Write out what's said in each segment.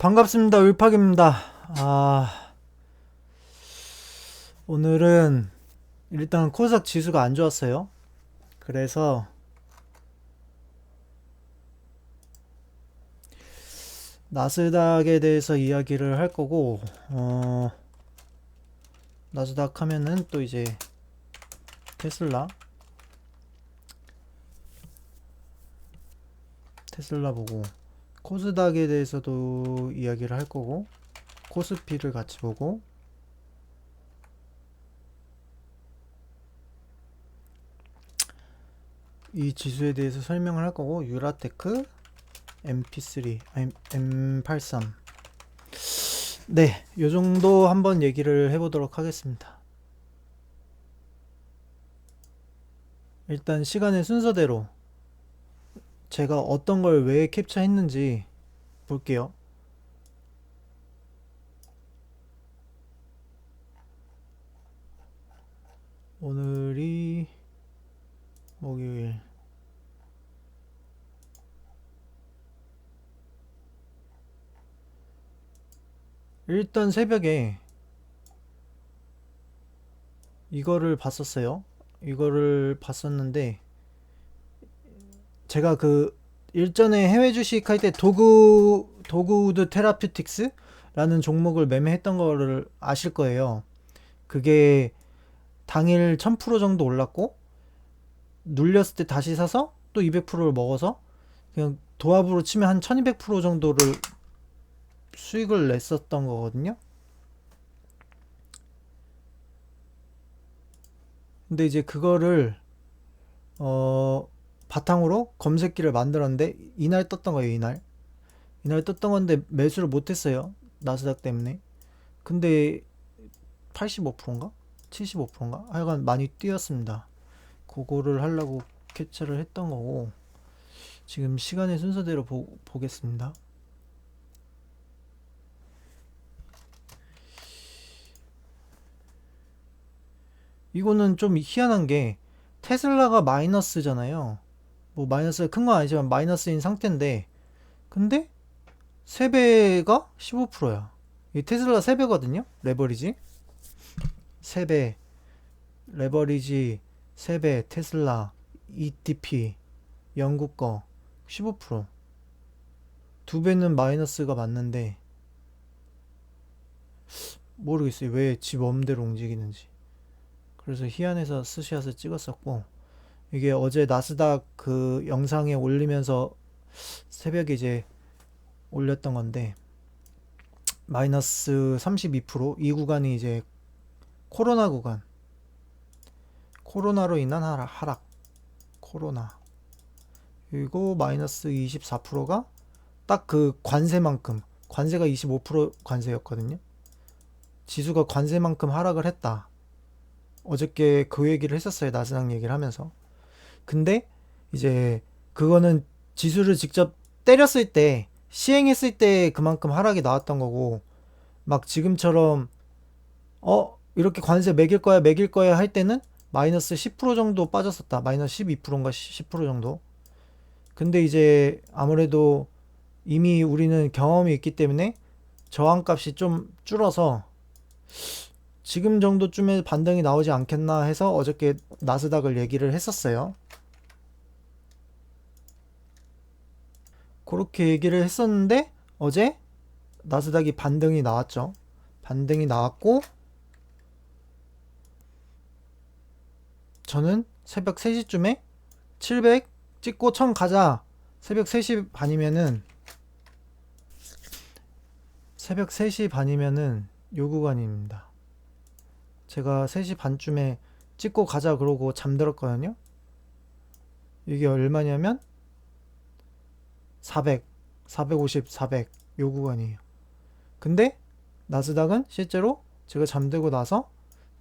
반갑습니다. 울팍입니다. 오늘은 일단 코스닥 지수가 안 좋았어요. 그래서 나스닥에 대해서 이야기를 할 거고, 나스닥 하면은 또 이제 테슬라, 테슬라 보고, 코스닥에 대해서도 이야기를 할 거고, 코스피를 같이 보고, 이 지수에 대해서 설명을 할 거고, 유라테크, MP3, 아니, M83. 네, 요 정도 한번 얘기를 해보도록 하겠습니다. 일단 시간의 순서대로 제가 어떤 걸 왜 캡처했는지 볼게요. 오늘이 목요일. 일단 새벽에 이거를 봤었어요. 이거를 봤었는데 제가 그 일전에 해외 주식 할 때 도그우드 테라퓨틱스 라는 종목을 매매했던 거를 아실 거예요. 그게 당일 1000% 정도 올랐고 눌렸을 때 다시 사서 또 200%를 먹어서 그냥 도합으로 치면 한 1200% 정도를 수익을 냈었던 거거든요. 근데 이제 그거를 바탕으로 검색기를 만들었는데 이날 떴던 거예요. 이날 떴던 건데 매수를 못했어요. 나스닥 때문에. 근데 85%인가? 75%인가? 하여간 많이 뛰었습니다. 그거를 하려고 캡처를 했던 거고, 지금 시간의 순서대로 보겠습니다. 이거는 좀 희한한 게 테슬라가 마이너스잖아요. 뭐 마이너스가 큰 건 아니지만 마이너스인 상태인데, 근데 세배가 15%야. 이 테슬라 세배거든요. 레버리지. 세배, 레버리지, 세배, 테슬라, ETP, 영국 거 15%. 두 배는 마이너스가 맞는데 모르겠어요. 왜 지 맘대로 움직이는지. 그래서 희한해서 스샷을 찍었었고, 이게 어제 나스닥 그 영상에 올리면서 새벽에 이제 올렸던 건데 마이너스 32%, 이 구간이 이제 코로나 구간, 코로나로 인한 하락, 코로나. 그리고 마이너스 24%가 딱 그 관세만큼, 관세가 25% 관세였거든요. 지수가 관세만큼 하락을 했다. 어저께 그 얘기를 했었어요. 나스닥 얘기를 하면서. 근데 이제 그거는 지수를 직접 때렸을 때, 시행했을 때 그만큼 하락이 나왔던 거고, 막 지금처럼 이렇게 관세 매길 거야 할 때는 마이너스 10% 정도 빠졌었다. 마이너스 12%인가 10% 정도. 근데 이제 아무래도 이미 우리는 경험이 있기 때문에 저항값이 좀 줄어서 지금 정도쯤에 반등이 나오지 않겠나 해서 어저께 나스닥을 얘기를 했었어요. 그렇게 얘기를 했었는데 어제 나스닥이 반등이 나왔죠. 반등이 나왔고 저는 새벽 3시쯤에 700 찍고 1000 가자. 새벽 3시 반이면은 새벽 3시 반이면은 요 구간입니다. 제가 3시 반쯤에 찍고 가자 그러고 잠들었거든요. 이게 얼마냐면 400, 450, 400 요 구간이에요. 근데 나스닥은 실제로 제가 잠들고 나서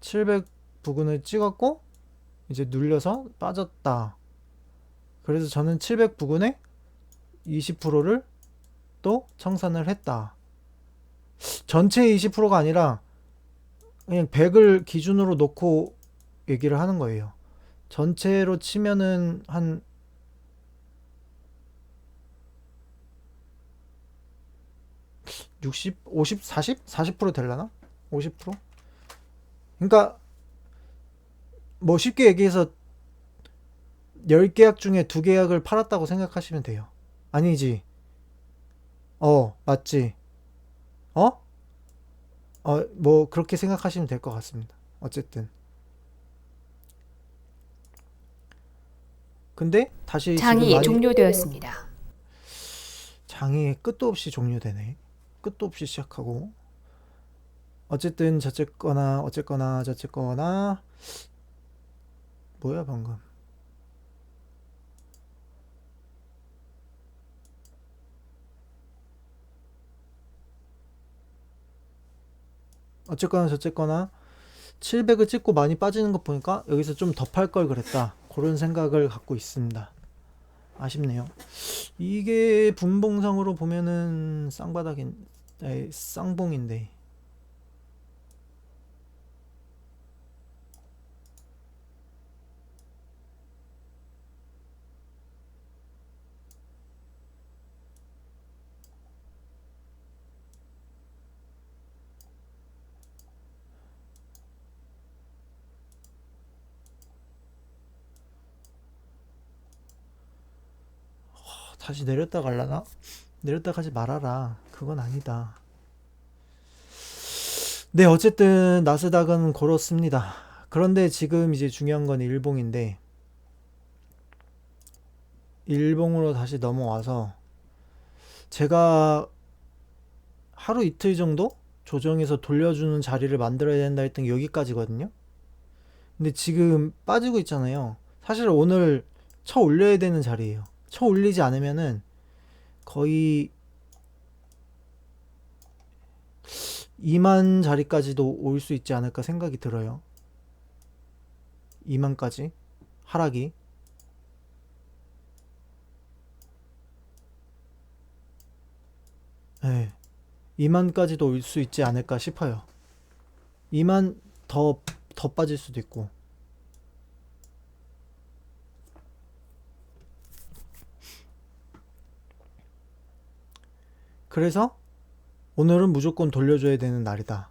700 부근을 찍었고 이제 눌려서 빠졌다. 그래서 저는 700 부근에 20%를 또 청산을 했다. 전체 20%가 아니라 그냥 100을 기준으로 놓고 얘기를 하는 거예요. 전체로 치면은 한 60, 50, 40? 40% 되려나? 50%? 그러니까 뭐 쉽게 얘기해서 10계약 중에 2계약을 팔았다고 생각하시면 돼요. 아니지. 맞지. 어? 뭐 그렇게 생각하시면 될 것 같습니다. 어쨌든. 근데 다시 지금 장이 많이 종료되었습니다. 장이 끝도 없이 종료되네. 끝도 없이 시작하고. 어쨌든 저쨌거나 어쨌거나 저쨌거나 뭐야 방금. 어쨌거나 저쨌거나 700을 찍고 많이 빠지는 거 보니까 여기서 좀 더 팔 걸 그랬다. 그런 생각을 갖고 있습니다. 아쉽네요. 이게 분봉상으로 보면은 쌍봉인데. 다시 내렸다 갈라나? 내렸다 가지 말아라. 그건 아니다. 네, 어쨌든 나스닥은 그렇습니다. 그런데 지금 이제 중요한 건 일봉인데, 일봉으로 다시 넘어와서 제가 하루 이틀 정도 조정해서 돌려주는 자리를 만들어야 된다 했던 게 여기까지거든요. 근데 지금 빠지고 있잖아요. 사실 오늘 쳐 올려야 되는 자리예요. 쳐 올리지 않으면은 거의 2만 자리까지도 올 수 있지 않을까 생각이 들어요. 2만까지 하락이. 네. 2만까지도 올 수 있지 않을까 싶어요. 2만 더 빠질 수도 있고. 그래서 오늘은 무조건 돌려줘야 되는 날이다.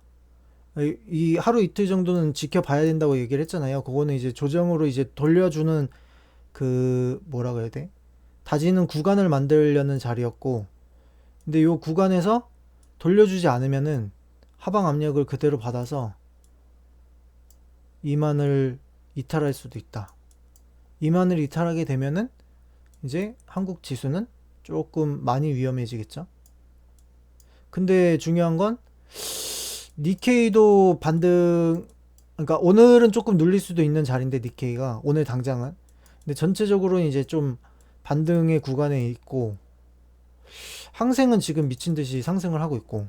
이 하루 이틀 정도는 지켜봐야 된다고 얘기를 했잖아요. 그거는 이제 조정으로 이제 돌려주는 그 뭐라 그래야 돼? 다지는 구간을 만들려는 자리였고, 근데 요 구간에서 돌려주지 않으면은 하방 압력을 그대로 받아서 2만을 이탈할 수도 있다. 2만을 이탈하게 되면은 이제 한국 지수는 조금 많이 위험해지겠죠. 근데 중요한 건 니케이도 반등, 그러니까 오늘은 조금 눌릴 수도 있는 자리인데 니케이가 오늘 당장은, 근데 전체적으로는 이제 좀 반등의 구간에 있고, 항생은 지금 미친 듯이 상승을 하고 있고,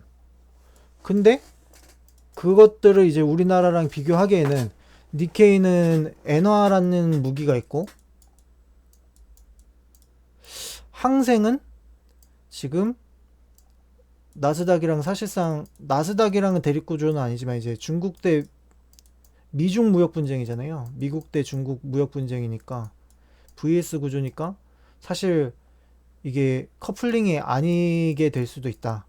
근데 그것들을 이제 우리나라랑 비교하기에는 니케이는 엔화라는 무기가 있고, 항생은 지금 나스닥이랑 사실상 나스닥이랑은 대립 구조는 아니지만 이제 중국 대 미중 무역 분쟁이잖아요. 미국 대 중국 무역 분쟁이니까 VS 구조니까 사실 이게 커플링이 아니게 될 수도 있다.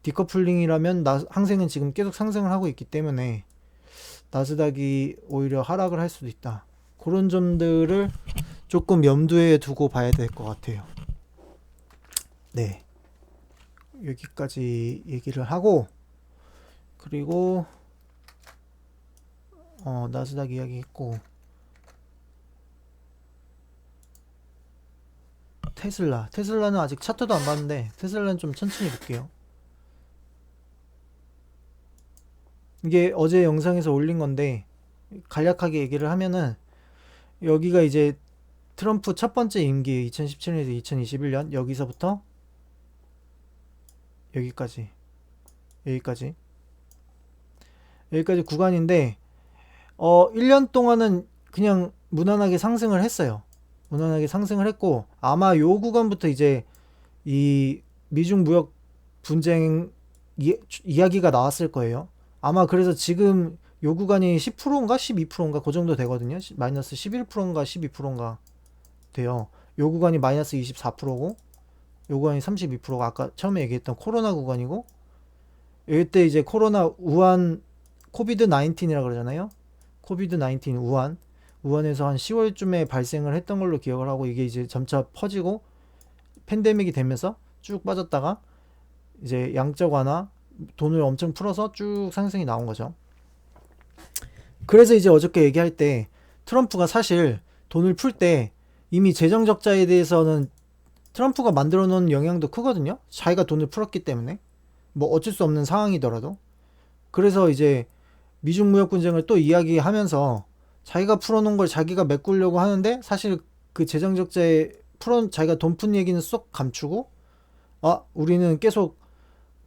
디커플링이라면 항생은 지금 계속 상승을 하고 있기 때문에 나스닥이 오히려 하락을 할 수도 있다. 그런 점들을 조금 염두에 두고 봐야 될 것 같아요. 네. 여기까지 얘기를 하고, 그리고 나스닥 이야기 했고, 테슬라는 아직 차트도 안 봤는데 테슬라는 좀 천천히 볼게요. 이게 어제 영상에서 올린 건데 간략하게 얘기를 하면은, 여기가 이제 트럼프 첫 번째 임기 2017년에서 2021년, 여기서부터 여기까지 여기까지 여기까지 구간인데 1년 동안은 그냥 무난하게 상승을 했어요. 무난하게 상승을 했고, 아마 요 구간부터 이제 이 미중 무역 분쟁 이야기가 나왔을 거예요. 아마 그래서 지금 요 구간이 10%인가 12%인가 그 정도 되거든요. 마이너스 11%인가 12%인가 돼요. 요 구간이 마이너스 24%고 요 구간이 32%가 아까 처음에 얘기했던 코로나 구간이고, 이때 이제 코로나 우한 코비드 19이라 그러잖아요. 코비드 19 우한에서 한 10월쯤에 발생을 했던 걸로 기억을 하고 이게 이제 점차 퍼지고 팬데믹이 되면서 쭉 빠졌다가 이제 양적 완화 돈을 엄청 풀어서 쭉 상승이 나온 거죠. 그래서 이제 어저께 얘기할 때 트럼프가 사실 돈을 풀 때 이미 재정 적자에 대해서는 트럼프가 만들어 놓은 영향도 크거든요. 자기가 돈을 풀었기 때문에 뭐 어쩔 수 없는 상황이더라도. 그래서 이제 미중 무역 분쟁을 또 이야기하면서 자기가 풀어놓은 걸 자기가 메꾸려고 하는데 사실 그 재정 적자에 자기가 돈 푼 얘기는 쏙 감추고 우리는 계속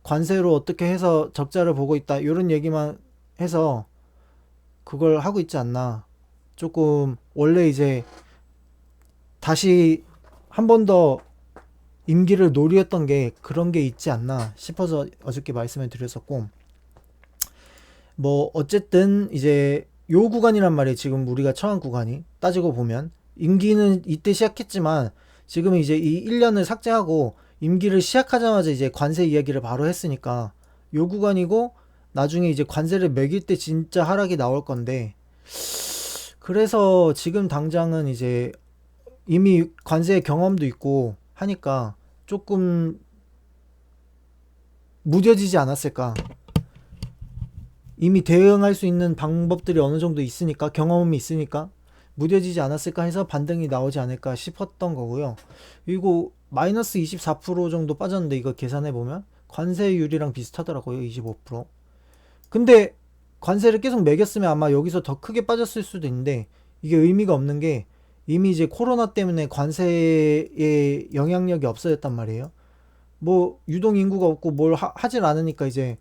관세로 어떻게 해서 적자를 보고 있다 이런 얘기만 해서 그걸 하고 있지 않나. 조금 원래 이제 다시 한 번 더 임기를 노렸던 게 그런 게 있지 않나 싶어서 어저께 말씀을 드렸었고, 뭐 어쨌든 이제 요 구간이란 말이에요. 지금 우리가 처한 구간이 따지고 보면 임기는 이때 시작했지만 지금은 이제 이 1년을 삭제하고 임기를 시작하자마자 이제 관세 이야기를 바로 했으니까 요 구간이고, 나중에 이제 관세를 매길 때 진짜 하락이 나올 건데, 그래서 지금 당장은 이제 이미 관세 경험도 있고 하니까 조금 무뎌지지 않았을까. 이미 대응할 수 있는 방법들이 어느 정도 있으니까, 경험이 있으니까 무뎌지지 않았을까 해서 반등이 나오지 않을까 싶었던 거고요. 그리고 마이너스 24% 정도 빠졌는데 이거 계산해 보면 관세율이랑 비슷하더라고요. 25%. 근데 관세를 계속 매겼으면 아마 여기서 더 크게 빠졌을 수도 있는데, 이게 의미가 없는 게 이미 이제 코로나 때문에 관세의 영향력이 없어졌단 말이에요. 뭐 유동 인구가 없고 뭘 하질 않으니까 이제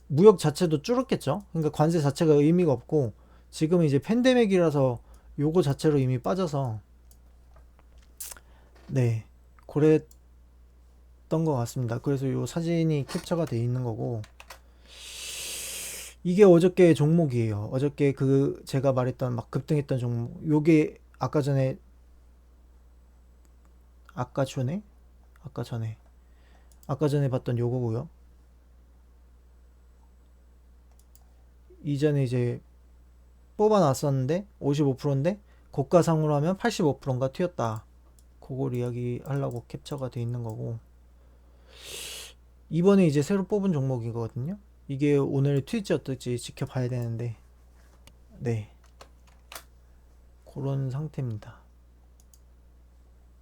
무역 자체도 줄었겠죠. 그러니까 관세 자체가 의미가 없고, 지금은 이제 팬데믹이라서 요거 자체로 이미 빠져서, 네, 그랬던 것 같습니다. 그래서 요 사진이 캡처가 돼 있는 거고, 이게 어저께 종목이에요. 어저께 그 제가 말했던 막 급등했던 종목, 요게 아까 전에 아까 전에 아까 전에 아까 전에 봤던 요거고요. 이전에 이제 뽑아놨었는데 55%인데 고가상으로 하면 85%인가 튀었다. 그걸 이야기하려고 캡처가 돼 있는 거고, 이번에 이제 새로 뽑은 종목이거든요. 이게 오늘 트위치 어떨지 지켜봐야 되는데, 네, 그런 상태입니다.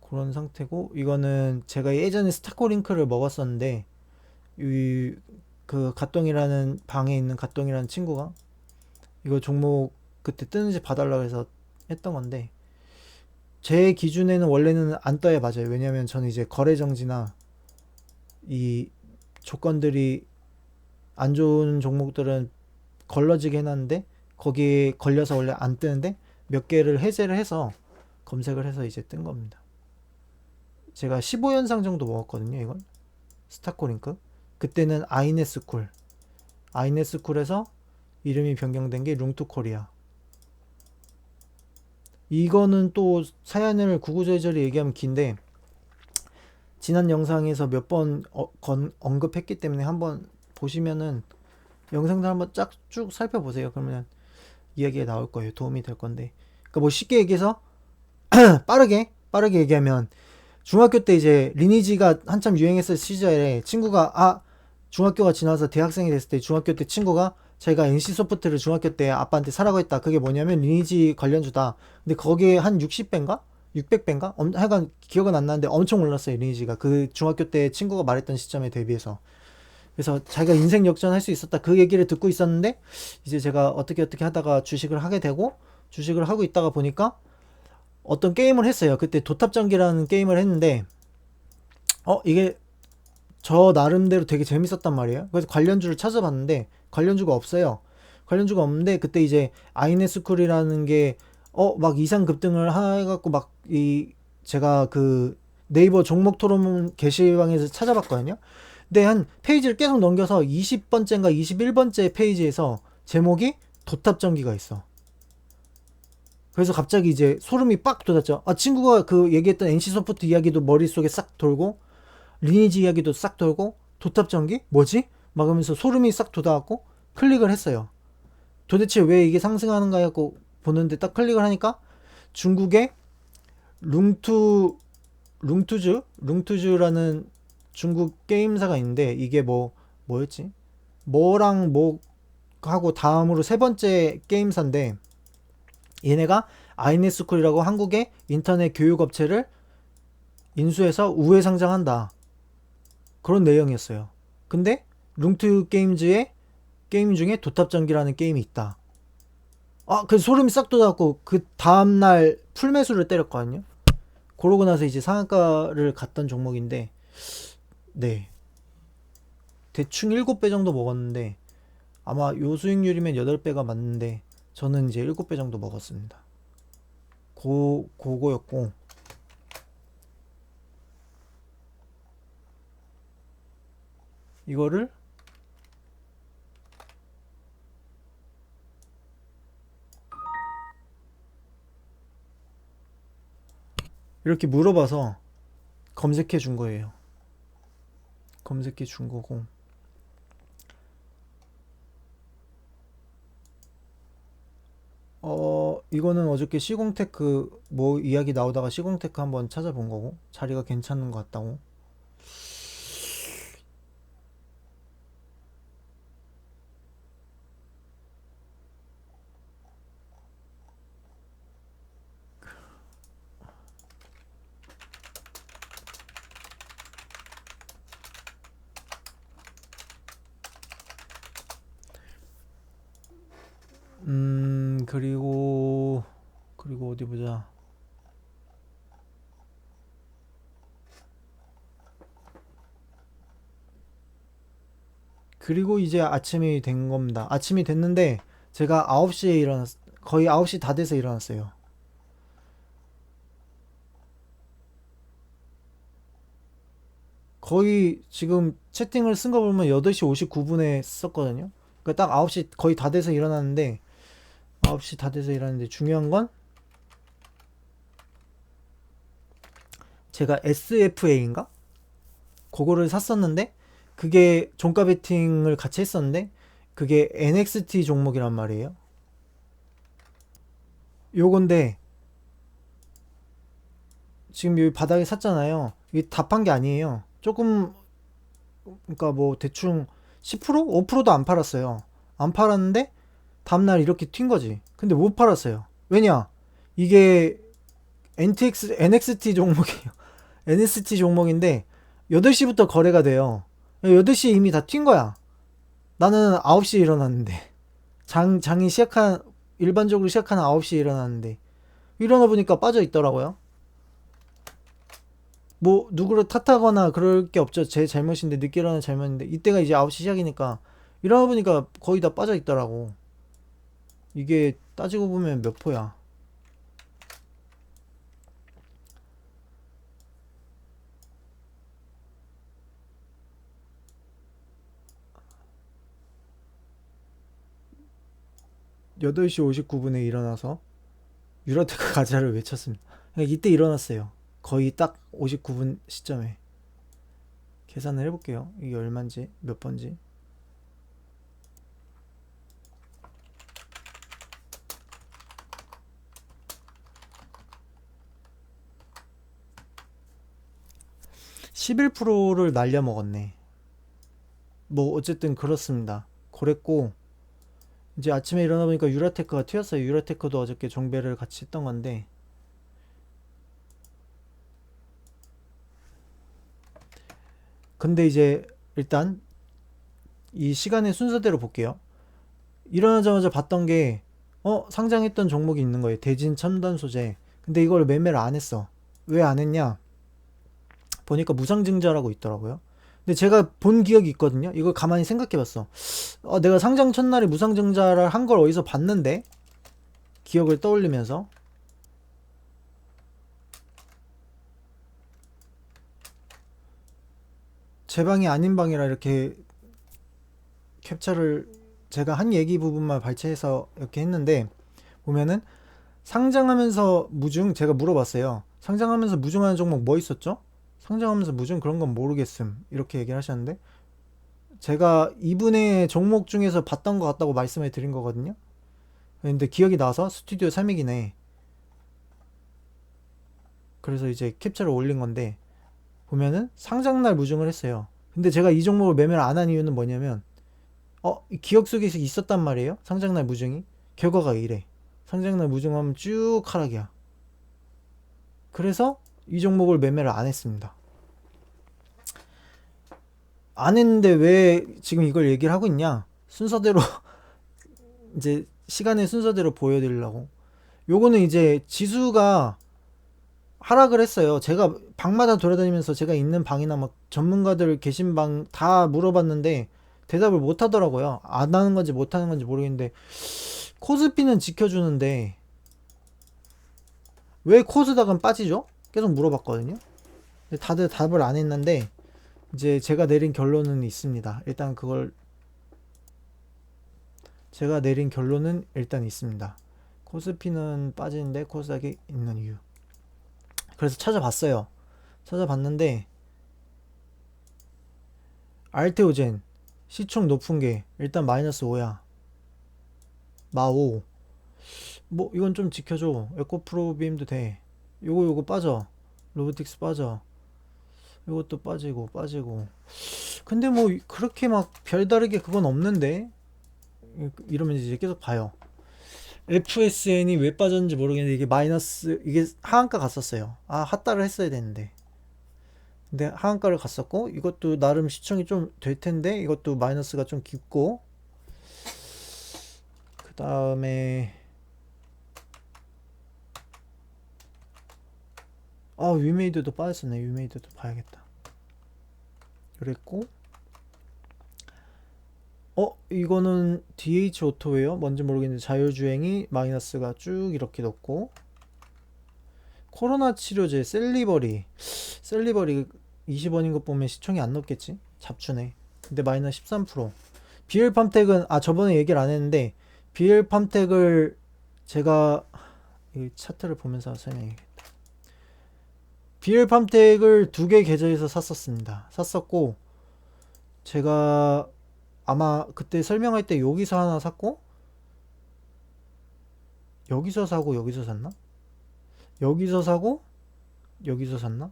그런 상태고, 이거는 제가 예전에 스타코링크를 먹었었는데 그 갓동이라는 방에 있는 갓동이라는 친구가 이거 종목 그때 뜨는지 봐달라고 해서 했던 건데, 제 기준에는 원래는 안 떠야 맞아요. 왜냐면 저는 이제 거래 정지나 이 조건들이 안 좋은 종목들은 걸러지게 해놨는데 거기에 걸려서 원래 안 뜨는데 몇 개를 해제를 해서 검색을 해서 이제 뜬 겁니다. 제가 15연상 정도 먹었거든요. 이건 스타코링크. 그때는 아이네스쿨에서 이름이 변경된 게 룽투코리아. 이거는 또 사연을 구구절절히 얘기하면 긴데, 지난 영상에서 몇 번 언급했기 때문에 한번 보시면은 영상들 한번 쫙 쭉 살펴보세요. 그러면 이야기가 나올 거예요. 도움이 될 건데. 그러니까 뭐 쉽게 얘기해서 빠르게 얘기하면, 중학교 때 이제 리니지가 한참 유행했을 시절에 친구가 중학교가 지나서 대학생이 됐을 때 중학교 때 친구가 자기가 NC소프트를 중학교 때 아빠한테 사라고 했다. 그게 뭐냐면 리니지 관련주다. 근데 거기에 한 60배인가? 600배인가? 하여간 기억은 안 나는데 엄청 올랐어요. 리니지가. 그 중학교 때 친구가 말했던 시점에 대비해서. 그래서 자기가 인생 역전할 수 있었다. 그 얘기를 듣고 있었는데, 이제 제가 어떻게 하다가 주식을 하게 되고, 주식을 하고 있다가 보니까 어떤 게임을 했어요. 그때 도탑전기라는 게임을 했는데 이게 저 나름대로 되게 재밌었단 말이에요. 그래서 관련주를 찾아봤는데 관련주가 없어요. 관련주가 없는데 그때 이제 아이네스쿨이라는 게 막 이상 급등을 해갖고 막 제가 그 네이버 종목 토론 게시방에서 찾아봤거든요. 근데 한 페이지를 계속 넘겨서 20번째인가 21번째 페이지에서 제목이 도탑전기가 있어. 그래서 갑자기 이제 소름이 빡 돋았죠. 친구가 그 얘기했던 NC소프트 이야기도 머릿속에 싹 돌고, 리니지 이야기도 싹 돌고, 도탑전기? 뭐지? 막 그러면서 소름이 싹 돋아갖고 클릭을 했어요. 도대체 왜 이게 상승하는가 하고 보는데 딱 클릭을 하니까 중국의 룽투 룽투즈라는 중국 게임사가 있는데 이게 뭐였지? 뭐랑 뭐 하고 다음으로 세 번째 게임사인데 얘네가 아이네스쿨이라고 한국의 인터넷 교육 업체를 인수해서 우회 상장한다. 그런 내용이었어요. 근데 룽투 게임즈의 게임 중에 도탑전기라는 게임이 있다. 그 소름이 싹 돋았고 그 다음날 풀매수를 때렸거든요. 그러고 나서 이제 상한가를 갔던 종목인데 네 대충 7배 정도 먹었는데 아마 요 수익률이면 8배가 맞는데 저는 이제 7배 정도 먹었습니다. 그거였고 이거를 이렇게 물어봐서 검색해 준 거예요. 검색해 준 거고 이거는 어저께 시공테크 뭐 이야기 나오다가 시공테크 한번 찾아본 거고 자리가 괜찮은 것 같다고. 그리고 어디 보자. 그리고 이제 아침이 된 겁니다. 아침이 됐는데 제가 9시에 거의 9시 다 돼서 일어났어요. 거의 지금 채팅을 쓴 거 보면 8시 59분에 썼거든요. 그러니까 딱 9시 거의 다 돼서 일어났는데 9시 다 돼서 일어났는데 중요한 건 제가 SFA인가? 그거를 샀었는데 그게 종가 베팅을 같이 했었는데 그게 NXT 종목이란 말이에요. 요건데 지금 여기 바닥에 샀잖아요. 이게 다 판 게 아니에요. 조금 그러니까 뭐 대충 10%? 5%도 안 팔았어요. 안 팔았는데 다음날 이렇게 튄 거지. 근데 못 팔았어요. 왜냐? 이게 NXT 종목이에요. NXT 종목인데 8시부터 거래가 돼요. 8시에 이미 다 튄 거야. 나는 9시에 일어났는데. 장이 일반적으로 시작하는 9시에 일어났는데. 일어나 보니까 빠져 있더라고요. 뭐, 누구를 탓하거나 그럴 게 없죠. 제 잘못인데, 늦게 일어나는 잘못인데. 이때가 이제 9시 시작이니까. 일어나 보니까 거의 다 빠져 있더라고. 이게 따지고 보면 몇 포야. 8시 59분에 일어나서 유라테크 가자를 외쳤습니다. 그러니까 이때 일어났어요. 거의 딱 59분 시점에. 계산을 해볼게요. 이게 얼마인지, 몇 번지. (11%를) 날려 먹었네. 뭐 어쨌든 그렇습니다. 그랬고 이제 아침에 일어나 보니까 유라테크가 튀었어요. 유라테크도 어저께 종배를 같이 했던 건데 근데 이제 일단 이 시간의 순서대로 볼게요. 일어나자마자 봤던 게 상장했던 종목이 있는 거예요. 대진 첨단 소재. 근데 이걸 매매를 안 했어. 왜 안 했냐? 보니까 무상증자라고 있더라고요. 근데 제가 본 기억이 있거든요. 이걸 가만히 생각해 봤어. 내가 상장 첫날에 무상증자를 한 걸 어디서 봤는데? 기억을 떠올리면서. 제 방이 아닌 방이라 이렇게 캡처를 제가 한 얘기 부분만 발췌해서 이렇게 했는데 보면은 상장하면서 무중 제가 물어봤어요. 상장하면서 무중하는 종목 뭐 있었죠? 상장하면서 무중 그런 건 모르겠음 이렇게 얘기를 하셨는데 제가 이분의 종목 중에서 봤던 것 같다고 말씀을 드린 거거든요. 근데 기억이 나서 스튜디오 3익이네. 그래서 이제 캡처를 올린 건데, 보면은 상장날 무증을 했어요. 근데 제가 이 종목을 매매를 안 한 이유는 뭐냐면, 기억 속에 있었단 말이에요. 상장날 무증이. 결과가 이래. 상장날 무증하면 쭉 하락이야. 그래서 이 종목을 매매를 안 했습니다. 안 했는데 왜 지금 이걸 얘기를 하고 있냐? 순서대로 이제 시간의 순서대로 보여드리려고. 요거는 이제 지수가 하락을 했어요. 제가 방마다 돌아다니면서 제가 있는 방이나 막 전문가들 계신 방 다 물어봤는데 대답을 못 하더라고요. 안 하는 건지 못 하는 건지 모르겠는데 코스피는 지켜주는데 왜 코스닥은 빠지죠? 계속 물어봤거든요. 근데 다들 답을 안 했는데 이제 제가 내린 결론은 있습니다. 제가 내린 결론은 일단 있습니다. 코스피는 빠지는데 코스닥이 있는 이유. 그래서 찾아봤어요. 찾아봤는데 알테오젠 시총 높은 게 일단 마이너스 5야. 마오. 뭐 이건 좀 지켜줘. 에코프로비임도 돼. 요거 빠져. 로보틱스 빠져. 요것도 빠지고. 근데 뭐 그렇게 막 별다르게 그건 없는데 이러면 이제 계속 봐요. FSN이 왜 빠졌는지 모르겠는데 이게 하한가 갔었어요. 핫다를 했어야 되는데. 근데 하한가를 갔었고 이것도 나름 시청이 좀 될 텐데 이것도 마이너스가 좀 깊고 그 다음에 위메이드도 빠졌었네. 위메이드도 봐야겠다. 그랬고 이거는 DH 오토웨어 뭔지 모르겠는데 자율주행이 마이너스가 쭉 이렇게 높고 코로나 치료제 셀리버리 20원인 것 보면 시총이 안 높겠지. 잡주네. 근데 마이너스 13%. 비엘팜텍은 저번에 얘기를 안 했는데 비엘팜텍을 제가 이 차트를 보면서 설명해야겠다. 비엘팜텍을 두 개 계좌에서 샀었고 제가 아마 그때 설명할 때 여기서 하나 샀고 여기서 사고 여기서 샀나? 여기서 사고 여기서 샀나?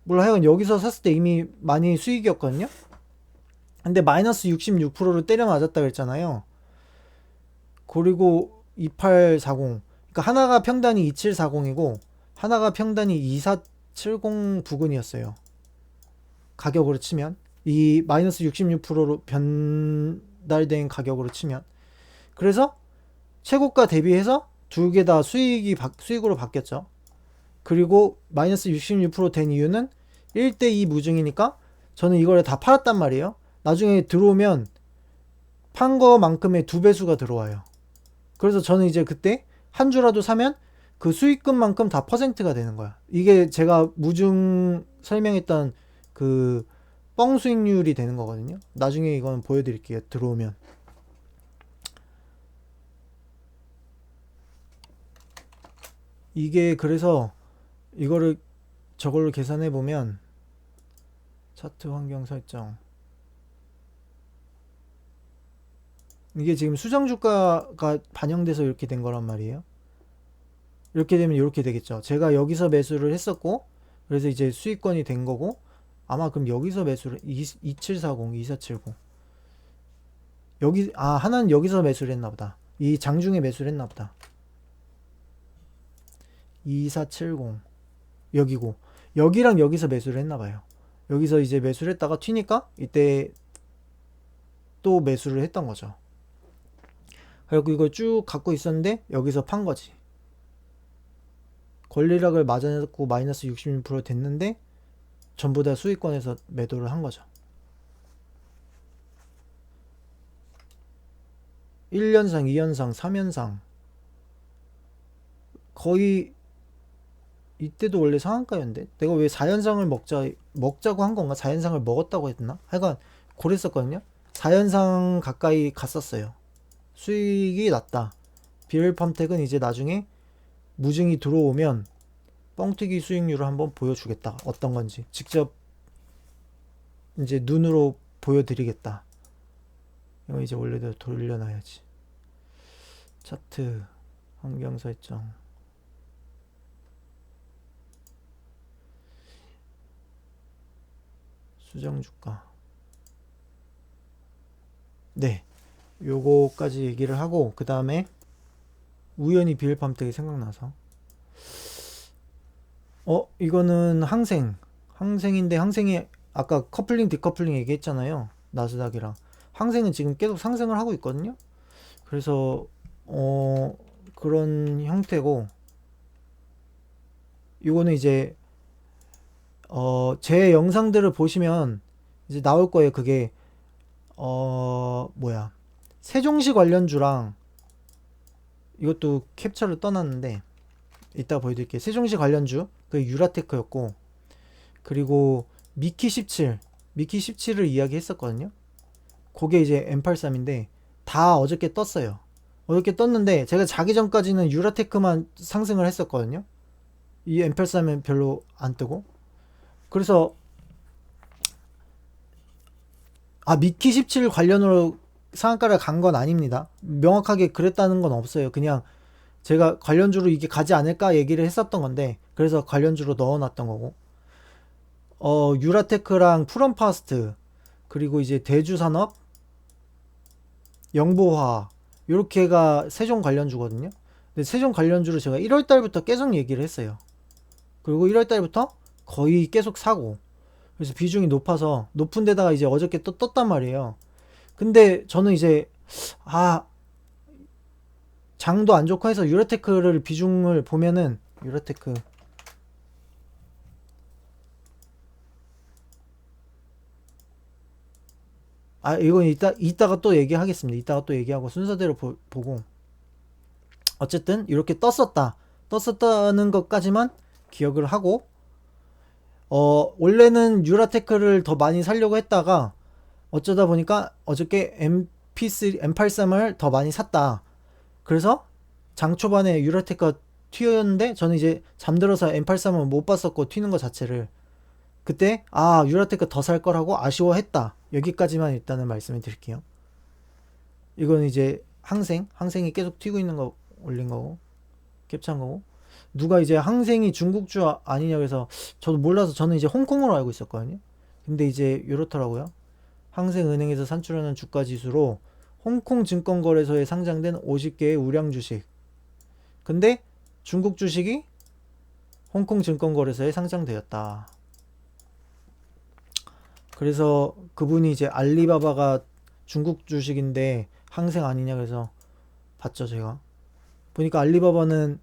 몰라. 하여간 여기서 샀을 때 이미 많이 수익이었거든요. 근데 마이너스 66%로 때려 맞았다 그랬잖아요. 그리고 2840, 그러니까 하나가 평단이 2740이고 하나가 평단이 2470 부근이었어요. 가격으로 치면 이 마이너스 66%로 변달된 가격으로 치면. 그래서 최고가 대비해서 두 개 다 수익으로 바뀌었죠. 그리고 마이너스 66%된 이유는 1대2 무증이니까 저는 이걸 다 팔았단 말이에요. 나중에 들어오면 판 거만큼의 두 배수가 들어와요. 그래서 저는 이제 그때 한 주라도 사면 그 수익금만큼 다 퍼센트가 되는 거야. 이게 제가 무증 설명했던 그 뻥 수익률이 되는 거거든요. 나중에 이건 보여드릴게요. 들어오면. 이게 그래서 저걸로 계산해 보면 차트 환경 설정, 이게 지금 수정 주가가 반영돼서 이렇게 된 거란 말이에요. 이렇게 되면 이렇게 되겠죠. 제가 여기서 매수를 했었고 그래서 이제 수익권이 된 거고 아마 그럼 여기서 매수를 2740, 2470 하나는 여기서 매수를 했나 보다. 이 장중에 매수를 했나 보다. 2470 여기고 여기랑 여기서 매수를 했나 봐요. 여기서 이제 매수를 했다가 튀니까 이때 또 매수를 했던 거죠. 그리고 이걸 쭉 갖고 있었는데 여기서 판 거지. 권리락을 맞아냈고 마이너스 66% 됐는데 전부 다 수익권에서 매도를 한 거죠. 1연상, 2연상, 3연상 거의 이때도 원래 상한가였는데 내가 왜 4연상을 먹자고 한 건가? 4연상을 먹었다고 했나? 하여간 그랬었거든요. 4연상 가까이 갔었어요. 수익이 났다. 비엘팜텍은 이제 나중에 무증이 들어오면 뻥튀기 수익률을 한번 보여주겠다. 어떤 건지 직접 이제 눈으로 보여드리겠다. 이거 이제 원래대로 돌려놔야지. 차트, 환경 설정. 수정 주가. 네. 요거까지 얘기를 하고, 그 다음에 우연히 비엘팜텍이 생각나서. 이거는 항생인데, 항생이 아까 커플링, 디커플링 얘기했잖아요. 나스닥이랑. 항생은 지금 계속 상승을 하고 있거든요. 그래서, 그런 형태고, 이거는 이제, 제 영상들을 보시면 이제 나올 거예요. 그게, 세종시 관련주랑, 이것도 캡처를 떠났는데, 이따 보여드릴게요. 세종시 관련주, 그 유라테크였고, 그리고 미키 17, 미키 17을 이야기했었거든요. 그게 이제 M83인데, 다 어저께 떴어요. 어저께 떴는데, 제가 자기 전까지는 유라테크만 상승을 했었거든요. 이 M83은 별로 안 뜨고. 그래서, 미키 17 관련으로 상한가를 간 건 아닙니다. 명확하게 그랬다는 건 없어요. 그냥 제가 관련주로 이게 가지 않을까 얘기를 했었던 건데, 그래서 관련주로 넣어놨던 거고. 유라테크랑 푸른파스트, 그리고 이제 대주산업, 영보화, 요렇게가 세종 관련주거든요. 근데 세종 관련주를 제가 1월달부터 계속 얘기를 했어요. 그리고 1월달부터 거의 계속 사고, 그래서 비중이 높아서, 높은 데다가 이제 어저께 또 떴단 말이에요. 근데 저는 이제, 장도 안 좋고 해서 유라테크를 비중을 보면은, 유라테크, 이건 이따가 또 얘기하겠습니다. 이따가 또 얘기하고 순서대로 보고. 어쨌든, 이렇게 떴었다는 것까지만 기억을 하고, 원래는 유라테크를 더 많이 살려고 했다가, 어쩌다 보니까 어저께 M83을 더 많이 샀다. 그래서 장 초반에 유라테크가 튀었는데, 저는 이제 잠들어서 M83을 못 봤었고, 튀는 것 자체를. 그때 유라테크 더 살 거라고 아쉬워했다. 여기까지만 일단은 말씀을 드릴게요. 이건 이제 항생이 계속 튀고 있는 거 올린 거고, 캡처한 거고. 누가 이제 항생이 중국주 아니냐 그래서 저도 몰라서 저는 이제 홍콩으로 알고 있었거든요. 근데 이제 이렇더라고요. 항생은행에서 산출하는 주가 지수로 홍콩 증권거래소에 상장된 50개의 우량 주식. 근데 중국 주식이 홍콩 증권거래소에 상장되었다. 그래서 그분이 이제 알리바바가 중국 주식인데 항생 아니냐 그래서 봤죠, 제가. 보니까 알리바바는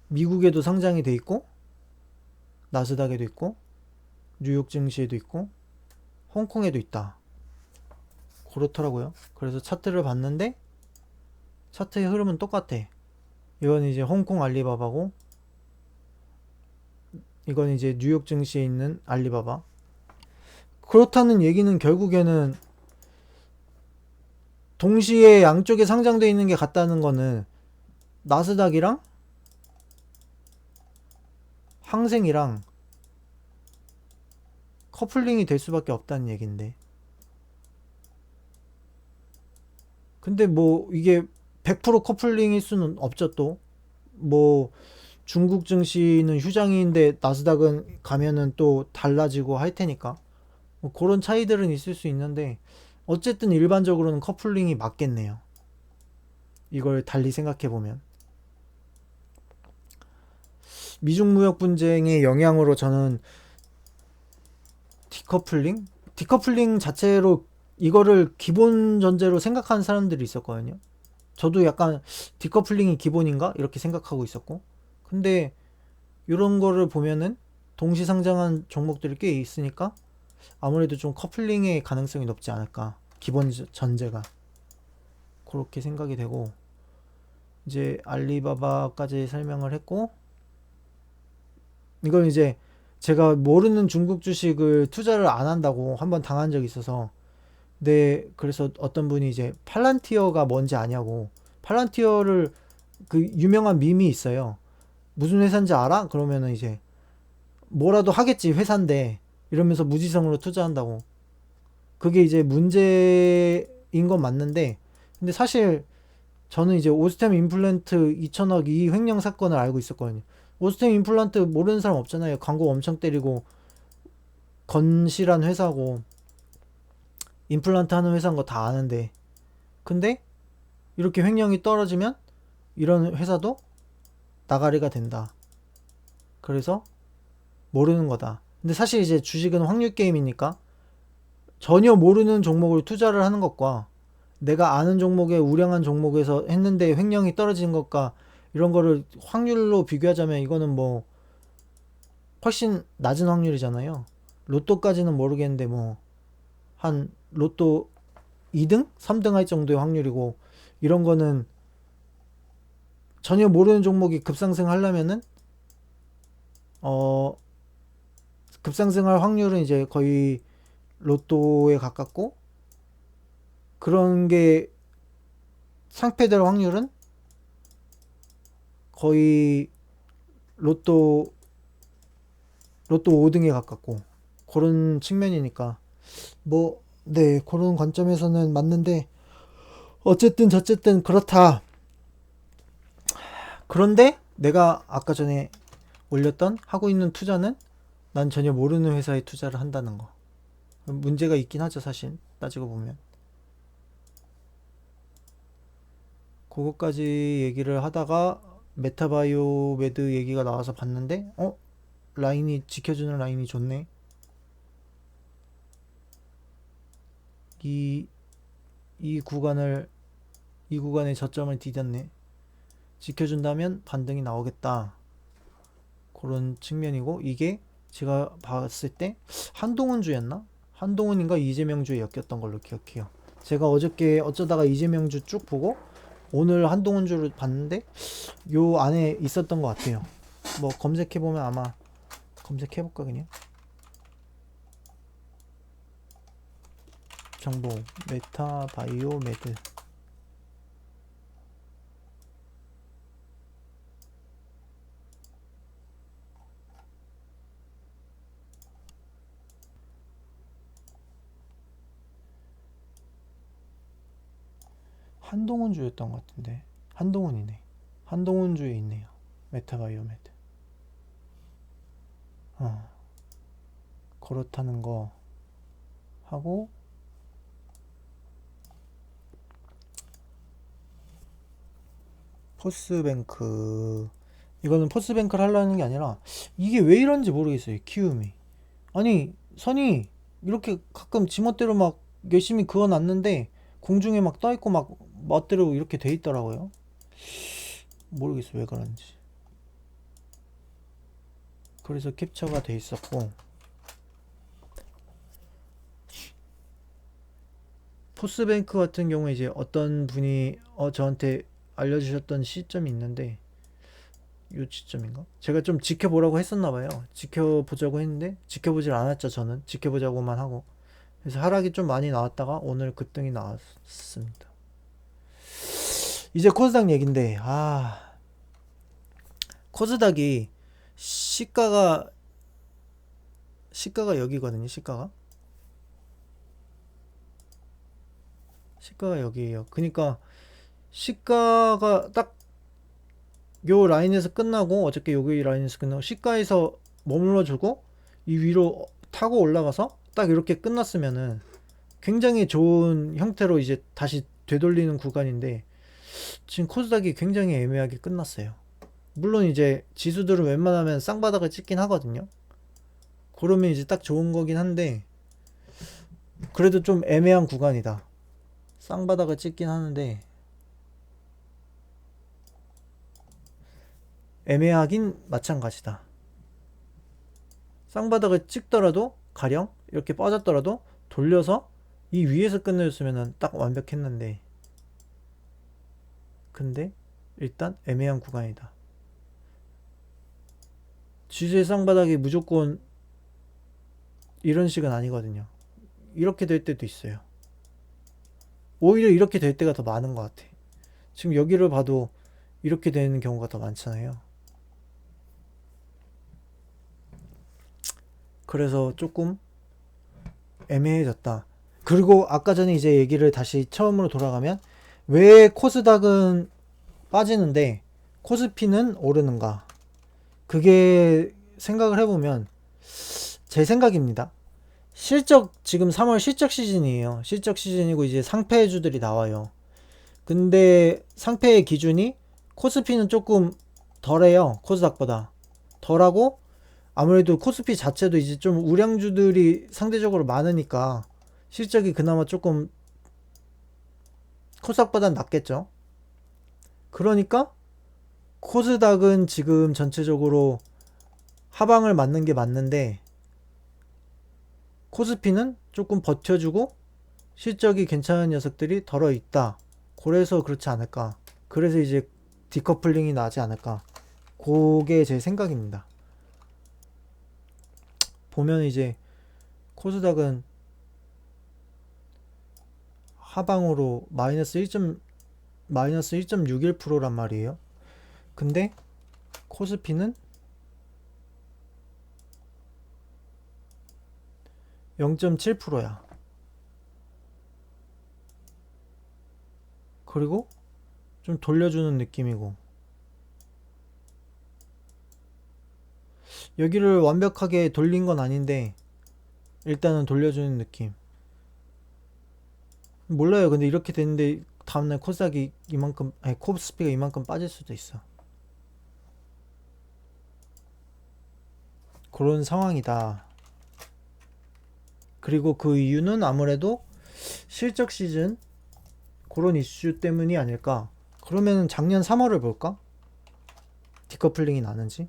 미국에도 상장이 돼 있고, 나스닥에도 있고, 뉴욕 증시에도 있고, 홍콩에도 있다. 그렇더라고요. 그래서 차트를 봤는데 차트의 흐름은 똑같아. 이건 이제 홍콩 알리바바고, 이건 이제 뉴욕 증시에 있는 알리바바. 그렇다는 얘기는 결국에는 동시에 양쪽에 상장되어 있는 게 같다는 거는 나스닥이랑 항생이랑 커플링이 될 수밖에 없다는 얘긴데. 근데 뭐 이게 100% 커플링일 수는 없죠. 또 뭐 중국 증시는 휴장인데 나스닥은 가면은 또 달라지고 할 테니까 뭐 그런 차이들은 있을 수 있는데, 어쨌든 일반적으로는 커플링이 맞겠네요. 이걸 달리 생각해 보면 미중 무역 분쟁의 영향으로 저는 디커플링 자체로 이거를 기본 전제로 생각하는 사람들이 있었거든요. 저도 약간 디커플링이 기본인가 이렇게 생각하고 있었고, 근데 이런 거를 보면은 동시 상장한 종목들이 꽤 있으니까 아무래도 좀 커플링의 가능성이 높지 않을까, 기본 전제가. 그렇게 생각이 되고, 이제 알리바바까지 설명을 했고, 이건 이제 제가 모르는 중국 주식을 투자를 안 한다고 한번 당한 적이 있어서, 네, 그래서 어떤 분이 이제 팔란티어가 뭔지 아냐고. 팔란티어를, 그 유명한 밈이 있어요. 무슨 회사인지 알아? 그러면은 이제 뭐라도 하겠지 회사인데, 이러면서 무지성으로 투자한다고. 그게 이제 문제인 건 맞는데, 근데 사실 저는 이제 오스템 임플란트 2천억 이 횡령 사건을 알고 있었거든요. 오스템 임플란트 모르는 사람 없잖아요. 광고 엄청 때리고 건실한 회사고 임플란트 하는 회사인 거 다 아는데, 근데 이렇게 횡령이 떨어지면 이런 회사도 나가리가 된다. 그래서 모르는 거다. 근데 사실 이제 주식은 확률 게임이니까 전혀 모르는 종목을 투자를 하는 것과 내가 아는 종목에 우량한 종목에서 했는데 횡령이 떨어진 것과 이런 거를 확률로 비교하자면 이거는 뭐 훨씬 낮은 확률이잖아요. 로또까지는 모르겠는데 뭐 한 로또 2등? 3등 할 정도의 확률이고, 이런 거는 전혀 모르는 종목이 급상승 하려면은 어 급상승할 확률은 이제 거의 로또에 가깝고, 그런 게 상패될 확률은 거의 로또 로또 5등에 가깝고, 그런 측면이니까 뭐 네, 그런 관점에서는 맞는데, 어쨌든 저쨌든 그렇다. 그런데 내가 아까 전에 올렸던 하고 있는 투자는 난 전혀 모르는 회사에 투자를 한다는 거. 문제가 있긴 하죠, 사실 따지고 보면. 그거까지 얘기를 하다가 메타바이오 매드 얘기가 나와서 봤는데, 라인이 지켜주는 라인이 좋네. 이, 이 구간을, 이 구간의 저점을 디뎠네. 지켜준다면 반등이 나오겠다. 그런 측면이고, 이게 제가 봤을 때 한동훈주였나? 한동훈인가 이재명주에 엮였던 걸로 기억해요. 제가 어저께 어쩌다가 이재명주 쭉 보고 오늘 한동훈주를 봤는데 요 안에 있었던 것 같아요. 뭐 검색해보면 아마, 검색해볼까 그냥? 정보 메타바이오 매드. 한동훈주였던 것 같은데, 한동훈이네. 한동훈주에 있네요. 메타바이오 매드. 어, 그렇다는 거 하고, 포스뱅크, 이거는 포스뱅크를 하려는 게 아니라 이게 왜 이런지 모르겠어요. 키움이, 아니 선이 이렇게 가끔 지멋대로 막 열심히 그어놨는데 공중에 막 떠있고 막 멋대로 이렇게 돼 있더라고요. 모르겠어 왜 그런지. 그래서 캡처가 돼 있었고, 포스뱅크 같은 경우에 이제 어떤 분이 저한테 알려주셨던 시점이 있는데, 요 시점인가? 제가 좀 지켜보라고 했었나 봐요. 지켜보자고 했는데 지켜보질 않았죠. 저는 지켜보자고만 하고. 그래서 하락이 좀 많이 나왔다가 오늘 급등이 나왔습니다. 이제 코스닥 얘긴데, 코스닥이 시가가 여기거든요. 시가가 여기에요. 그러니까 시가가 딱 요 라인에서 끝나고, 어저께 여기 라인에서 끝나고 시가에서 머물러주고 이 위로 타고 올라가서 딱 이렇게 끝났으면은 굉장히 좋은 형태로 이제 다시 되돌리는 구간인데, 지금 코스닥이 굉장히 애매하게 끝났어요. 물론 이제 지수들은 웬만하면 쌍바닥을 찍긴 하거든요. 그러면 이제 딱 좋은 거긴 한데, 그래도 좀 애매한 구간이다. 쌍바닥을 찍긴 하는데 애매하긴 마찬가지다. 쌍바닥을 찍더라도, 가령 이렇게 빠졌더라도 돌려서 이 위에서 끝내줬으면 딱 완벽했는데, 근데 일단 애매한 구간이다. 지수의 쌍바닥이 무조건 이런 식은 아니거든요. 이렇게 될 때도 있어요. 오히려 이렇게 될 때가 더 많은 것 같아. 지금 여기를 봐도 이렇게 되는 경우가 더 많잖아요. 그래서 조금 애매해졌다. 그리고 아까 전에 이제 얘기를 다시 처음으로 돌아가면 왜 코스닥은 빠지는데 코스피는 오르는가? 그게 생각을 해보면 제 생각입니다. 지금 3월 실적 시즌이에요. 실적 시즌이고 이제 상패주들이 나와요. 근데 상패의 기준이 코스피는 조금 덜해요. 코스닥보다. 덜하고 아무래도 코스피 자체도 이제 좀 우량주들이 상대적으로 많으니까 실적이 그나마 조금 코스닥보단 낫겠죠. 그러니까 코스닥은 지금 전체적으로 하방을 맞는 게 맞는데 코스피는 조금 버텨주고 실적이 괜찮은 녀석들이 덜어 있다. 그래서 그렇지 않을까. 그래서 이제 디커플링이 나지 않을까. 그게 제 생각입니다. 보면 이제 코스닥은 하방으로 마이너스 1.61%란 말이에요. 근데 코스피는 0.7%야. 그리고 좀 돌려주는 느낌이고 여기를 완벽하게 돌린 건 아닌데 일단은 돌려주는 느낌. 몰라요. 근데 이렇게 됐는데 다음날 코스닥이 이만큼 아니 코스피가 이만큼 빠질 수도 있어. 그런 상황이다. 그리고 그 이유는 아무래도 실적 시즌 그런 이슈 때문이 아닐까. 그러면 작년 3월을 볼까? 디커플링이 나는지.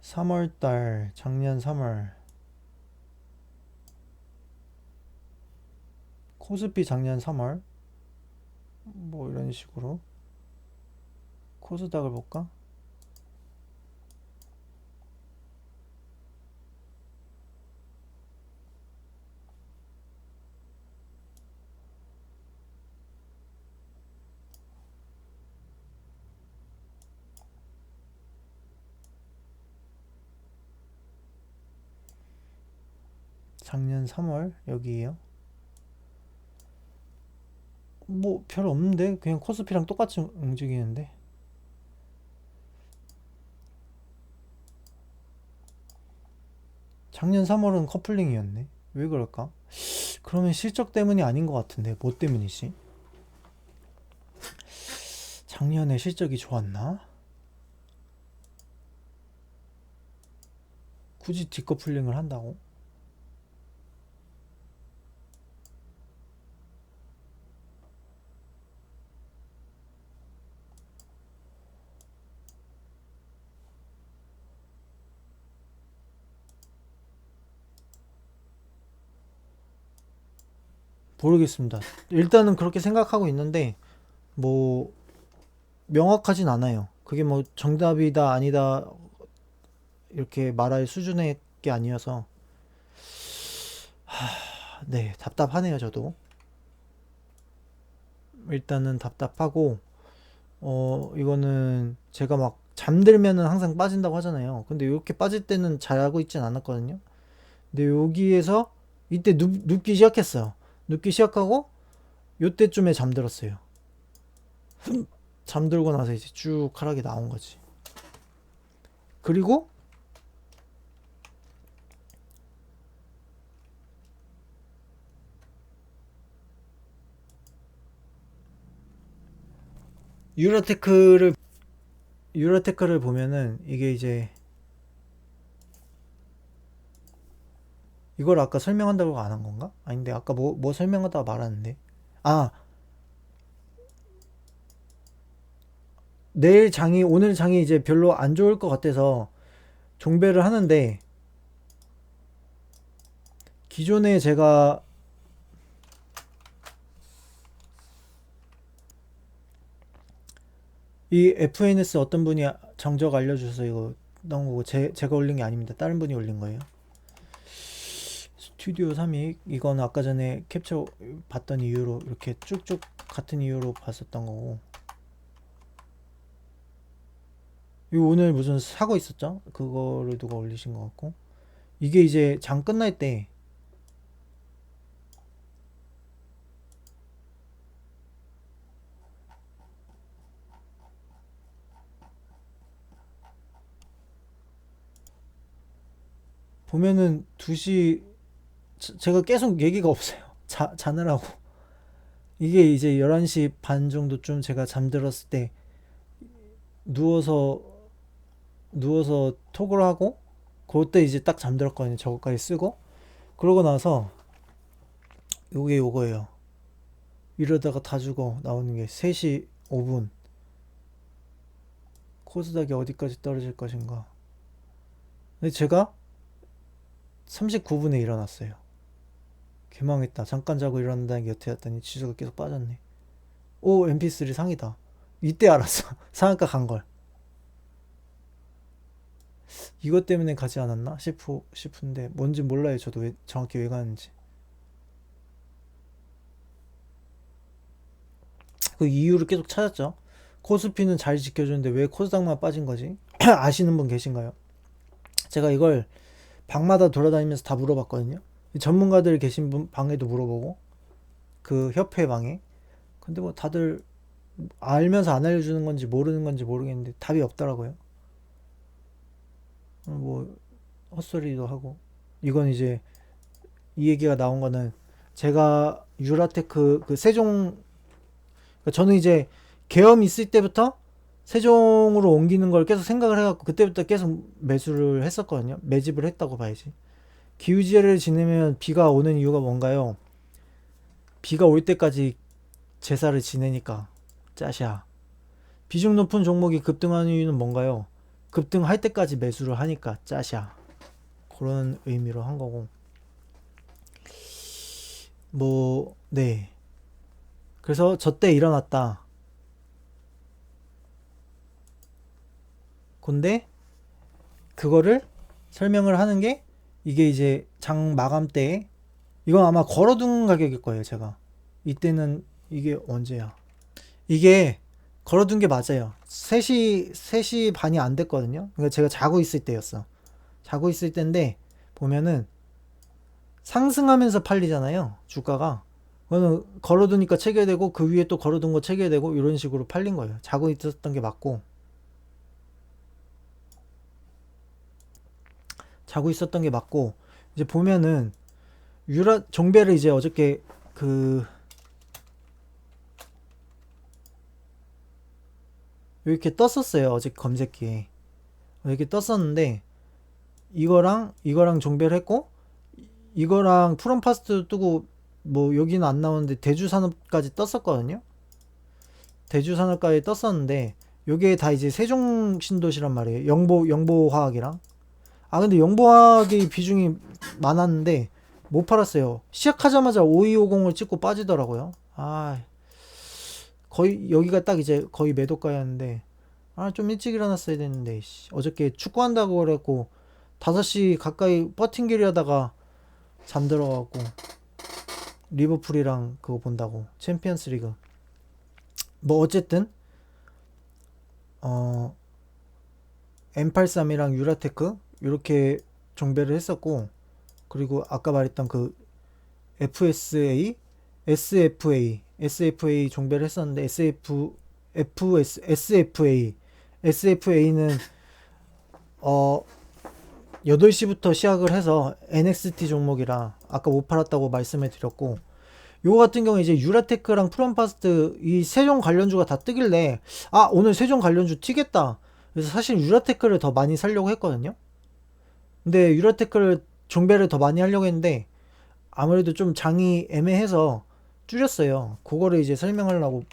3월달 작년 3월 코스피 작년 3월 뭐 이런 식으로 코스닥을 볼까? 작년 3월 여기에요. 뭐 별 없는데 그냥 코스피랑 똑같이 움직이는데 작년 3월은 커플링이었네. 왜 그럴까? 그러면 실적 때문이 아닌 것 같은데 뭐 때문이지? 작년에 실적이 좋았나? 굳이 디커플링을 한다고? 모르겠습니다. 일단은 그렇게 생각하고 있는데 뭐 명확하진 않아요. 그게 뭐 정답이다 아니다 이렇게 말할 수준의 게 아니어서 네 답답하네요. 저도 일단은 답답하고 이거는 제가 막 잠들면은 항상 빠진다고 하잖아요. 근데 이렇게 빠질 때는 잘하고 있진 않았거든요. 근데 여기에서 이때 눕기 시작했어요. 눕기 시작하고 요때쯤에 잠들었어요. 잠들고 나서 이제 쭉 하락이 나온 거지. 그리고 유로테크를 유로테크를 보면은 이게 이제 이걸 아까 설명한다고 안 한 건가? 아닌데 아까 뭐 설명하다가 말았는데 아 오늘 장이 이제 별로 안 좋을 것 같아서 종배를 하는데 기존에 제가 이 FNS 어떤 분이 정적 알려주셔서 이거 넣은 거고 제가 올린 게 아닙니다. 다른 분이 올린 거예요. 스튜디오 3익 이건 아까 전에 캡처 봤던 이유로 이렇게 쭉쭉 같은 이유로 봤었던 거고 이거 오늘 무슨 사고 있었죠? 그거를 누가 올리신 것 같고 이게 이제 장 끝날 때 보면은 2시 제가 계속 얘기가 없어요. 자느라고. 이게 이제 11시 반 정도쯤 제가 잠들었을 때 누워서 톡을 하고 그때 이제 딱 잠들었거든요. 저거까지 쓰고 그러고 나서 요거예요. 이러다가 다 죽어 나오는 게 3시 5분. 코스닥이 어디까지 떨어질 것인가. 근데 제가 39분에 일어났어요. 개망했다. 잠깐 자고 일어난다는 게 여태였더니 지수가 계속 빠졌네. 오, MP3 상이다. 이때 알았어. 상한가 간 걸. 이것 때문에 가지 않았나 싶은데 뭔지 몰라요. 저도 정확히 왜 가는지. 그 이유를 계속 찾았죠. 코스피는 잘 지켜주는데 왜 코스닥만 빠진 거지? 아시는 분 계신가요? 제가 이걸 방마다 돌아다니면서 다 물어봤거든요. 전문가들 계신 분 방에도 물어보고 그 협회 방에. 근데 뭐 다들 알면서 안 알려주는 건지 모르는 건지 모르겠는데 답이 없더라고요. 뭐 헛소리도 하고. 이건 이제 이 얘기가 나온 거는 제가 유라테크 그 세종, 그러니까 저는 이제 계엄 있을 때부터 세종으로 옮기는 걸 계속 생각을 해갖고 그때부터 계속 매수를 했었거든요. 매집을 했다고 봐야지. 기우제를 지내면 비가 오는 이유가 뭔가요? 비가 올 때까지 제사를 지내니까. 짜샤. 비중 높은 종목이 급등하는 이유는 뭔가요? 급등할 때까지 매수를 하니까. 짜샤. 그런 의미로 한 거고. 뭐, 네. 그래서 저 때 일어났다. 근데 그거를 설명을 하는 게 이게 이제 장 마감 때 이건 아마 걸어둔 가격일 거예요. 제가 이때는 이게 언제야? 이게 걸어둔 게 맞아요. 3시 반이 안 됐거든요. 그러니까 제가 자고 있을 때였어. 자고 있을 때인데 보면은 상승하면서 팔리잖아요. 주가가. 그거는 걸어두니까 체결되고 그 위에 또 걸어둔 거 체결되고 이런 식으로 팔린 거예요. 자고 있었던 게 맞고 자고 있었던 게 맞고 이제 보면은 유라 종배를 이제 어저께 그 이렇게 떴었어요. 어제 검색기에 이렇게 떴었는데 이거랑 종배를 했고 이거랑 프롬파스트 뜨고 뭐 여기는 안 나오는데 대주산업까지 떴었거든요. 대주산업까지 떴었는데 요게 다 이제 세종신도시란 말이에요. 영보화학이랑. 아 근데 영보화학의 비중이 많았는데 못 팔았어요. 시작하자마자 5250을 찍고 빠지더라고요. 아 거의 여기가 딱 이제 거의 매도가였는데 아 좀 일찍 일어났어야 됐는데 어저께 축구한다고 그랬고 5시 가까이 버팅기를 하다가 잠들어갖고 리버풀이랑 그거 본다고 챔피언스 리그 뭐 어쨌든 어 M83이랑 유라테크 이렇게 종배를 했었고 그리고 아까 말했던 그 FSA, SFA 종배를 했었는데 SFA는 8시부터 시작을 해서 NXT 종목이라 아까 못 팔았다고 말씀을 드렸고 요거 같은 경우에 이제 유라테크랑 프롬파스트 이 세종 관련주가 다 뜨길래 아 오늘 세종 관련주 튀겠다. 그래서 사실 유라테크를 더 많이 살려고 했거든요. 근데 유라테크를 종배를 더 많이 하려고 했는데 아무래도 좀 장이 애매해서 줄였어요. 그거를 이제 설명하려고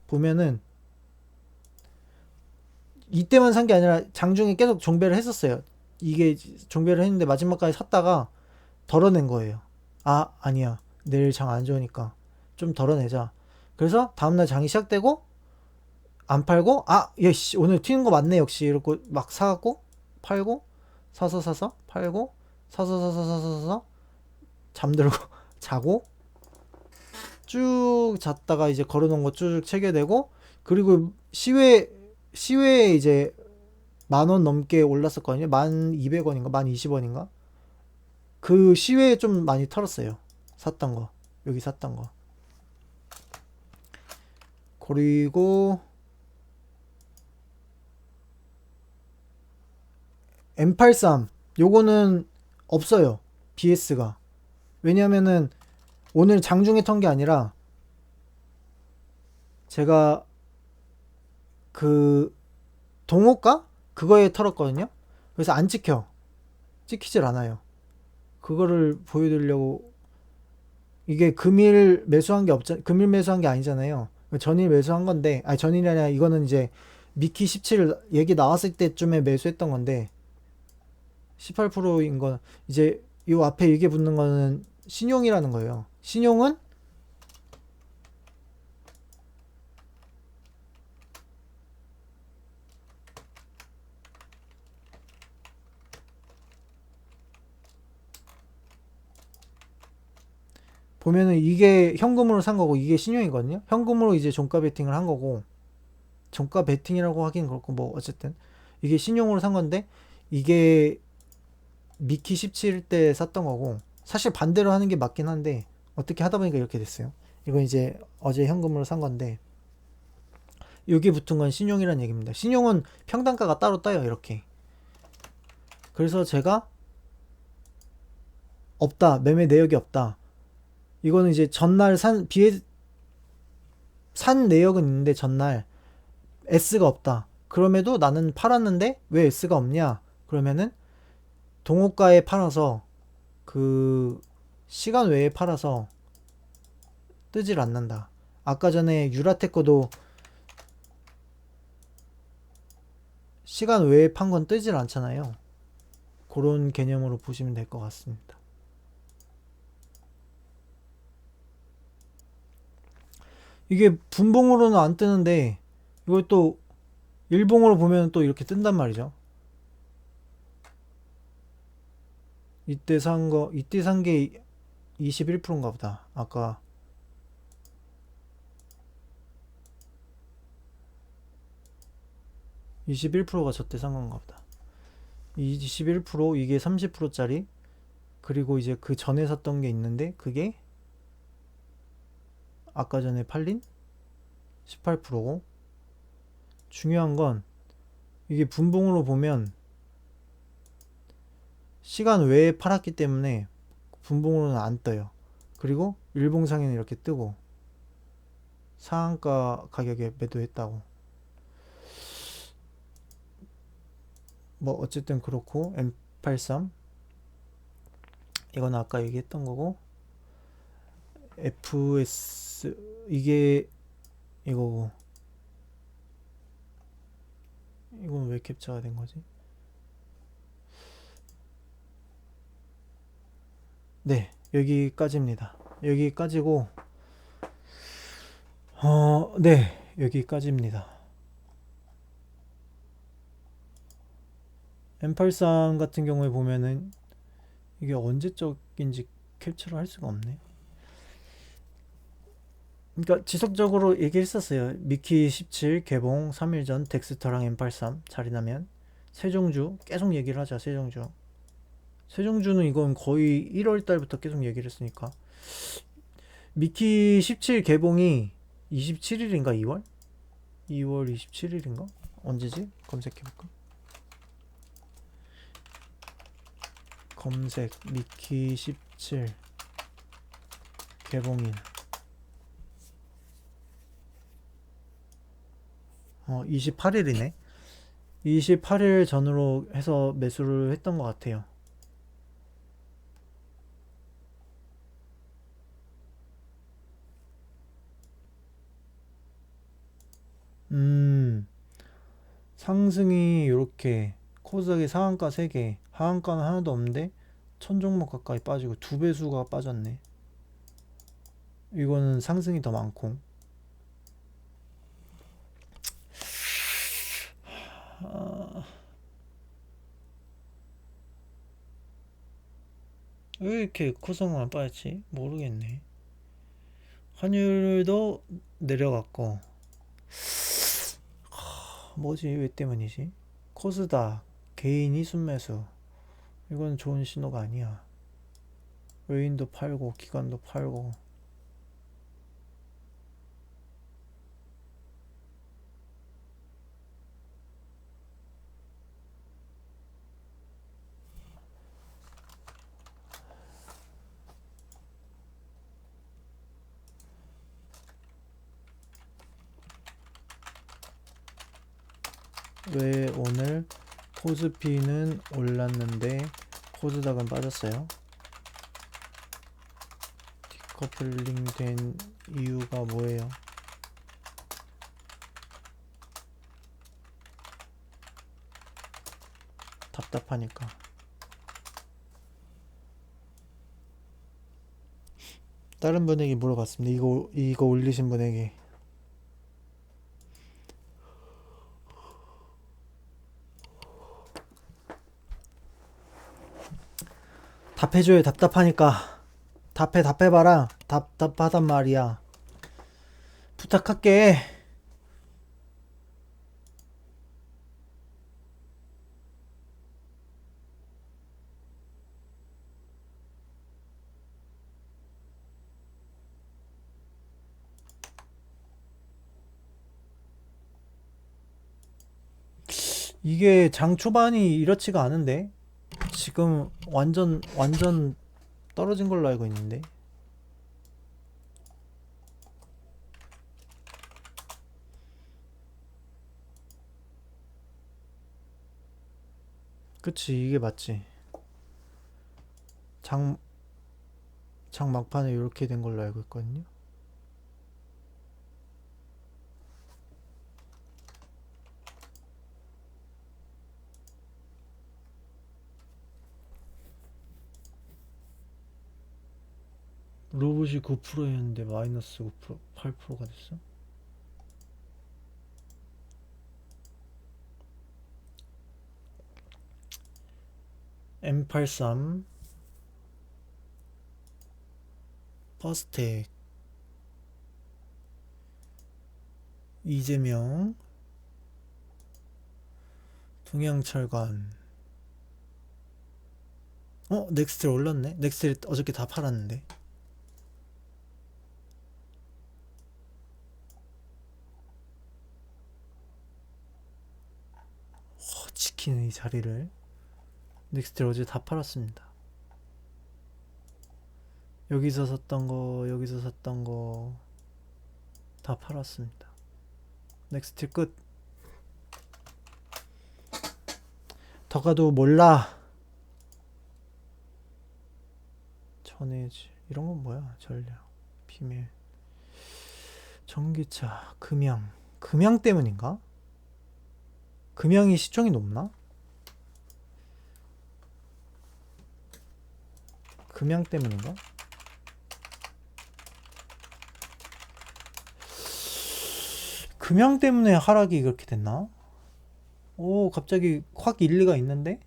보면은 이때만 산 게 아니라 장중에 계속 종배를 했었어요. 이게 종배를 했는데 마지막까지 샀다가 덜어낸 거예요. 아 아니야 내일 장 안 좋으니까 좀 덜어내자. 그래서 다음날 장이 시작되고 안 팔고 아 예씨 오늘 튀는 거 맞네 역시 이러고 막 사갖고 팔고 사서 팔고 사서 잠들고 자고 쭉 잤다가 이제 걸어놓은 거 쭉 체결되고 그리고 시외에 이제 10,000원 넘게 올랐었거든요. 1,200원인가 1,020원인가. 그 시외에 좀 많이 털었어요. 샀던 거. 여기 샀던 거. 그리고 M83 요거는 없어요. BS가. 왜냐면은 오늘 장중에 턴 게 아니라 제가 그 동호가 그거에 털었거든요. 그래서 안 찍혀. 찍히질 않아요. 그거를 보여드리려고. 이게 금일 매수한 게 없잖, 금일 매수한 게 아니잖아요. 전일 매수한 건데, 아니 전일이 아니라 이거는 이제 미키 17 얘기 나왔을 때쯤에 매수했던 건데, 18%인 건 이제 이 앞에 이게 붙는 거는 신용이라는 거예요. 신용은 보면은 이게 현금으로 산 거고 이게 신용이거든요. 현금으로 이제 종가 베팅을 한 거고, 종가 베팅이라고 하긴 그렇고 뭐 어쨌든 이게 신용으로 산 건데, 이게 미키 17 때 샀던 거고, 사실 반대로 하는 게 맞긴 한데 어떻게 하다 보니까 이렇게 됐어요. 이건 이제 어제 현금으로 산 건데, 여기 붙은 건 신용이라는 얘기입니다. 신용은 평단가가 따로 떠요, 이렇게. 그래서 제가 없다, 매매 내역이 없다. 이거는 이제 전날 산 내역은 있는데 전날 S가 없다. 그럼에도 나는 팔았는데 왜 S가 없냐? 그러면은 동호가에 팔아서 그 시간 외에 팔아서 뜨질 않는다. 아까 전에 유라텍 거도 시간 외에 판 건 뜨질 않잖아요. 그런 개념으로 보시면 될 것 같습니다. 이게 분봉으로는 안 뜨는데 이걸 또 일봉으로 보면 또 이렇게 뜬단 말이죠. 이때 산 게 21%인가 보다. 아까 21%가 저때 산 건가 보다. 21% 이게 30%짜리. 그리고 이제 그 전에 샀던 게 있는데 그게 아까 전에 팔린 18%고, 중요한 건 이게 분봉으로 보면 시간 외에 팔았기 때문에 분봉으로는 안 떠요. 그리고 일봉상에는 이렇게 뜨고 상한가 가격에 매도했다고. 뭐 어쨌든 그렇고, M83 이건 아까 얘기했던 거고, FS 이게 이거고. 이건 왜 캡처가 된 거지? 네, 여기까지입니다. 여기까지고, 네, 여기까지입니다. M83 같은 경우에 보면은 이게 언제적인지 캡처를 할 수가 없네. 그러니까 지속적으로 얘기했었어요. 미키 17 개봉 3일 전 덱스터랑 M83 자리 나면 세종주 계속 얘기를 하자. 세종주는 이건 거의 1월 달부터 계속 얘기를 했으니까. 미키 17 개봉이 27일인가 2월? 2월 27일인가? 언제지? 검색해볼까? 검색 미키 17 개봉일. 28일이네. 28일 전으로 해서 매수를 했던 것 같아요. 상승이 이렇게 코스닥에 상한가 3개, 하한가는 하나도 없는데 천 종목 가까이 빠지고 두 배수가 빠졌네. 이거는 상승이 더 많고. 왜 이렇게 코스닥만 빠졌지? 모르겠네. 환율도 내려갔고, 뭐지? 왜 때문이지? 코스닥 개인이 순매수. 이건 좋은 신호가 아니야. 외인도 팔고 기관도 팔고. 왜 오늘 코스피는 올랐는데 코스닥은 빠졌어요? 디커플링 된 이유가 뭐예요? 답답하니까. 다른 분에게 물어봤습니다. 이거 올리신 분에게. 답해줘요. 답답하니까. 답해봐라. 답답하단 말이야. 부탁할게. 이게 장 초반이 이렇지가 않은데 지금 완전 떨어진 걸로 알고 있는데. 그치, 이게 맞지. 장 막판에 이렇게 된 걸로 알고 있거든요. 로봇이 9%였는데 마이너스 9%, 8%가 됐어? M83 퍼스텍 이재명 동양철관. 넥스트 올랐네. 넥스트 어저께 다 팔았는데. 지키는 이 자리를. 넥스트 어제 다 팔았습니다. 여기서 샀던 거 다 팔았습니다. 넥스트 끝. 더 가도 몰라. 전해지. 이런 건 뭐야? 전략, 비밀, 전기차, 금양 때문인가? 금양이 시총이 높나? 금양 때문인가? 금양 때문에 하락이 그렇게 됐나? 오, 갑자기 확 일리가 있는데?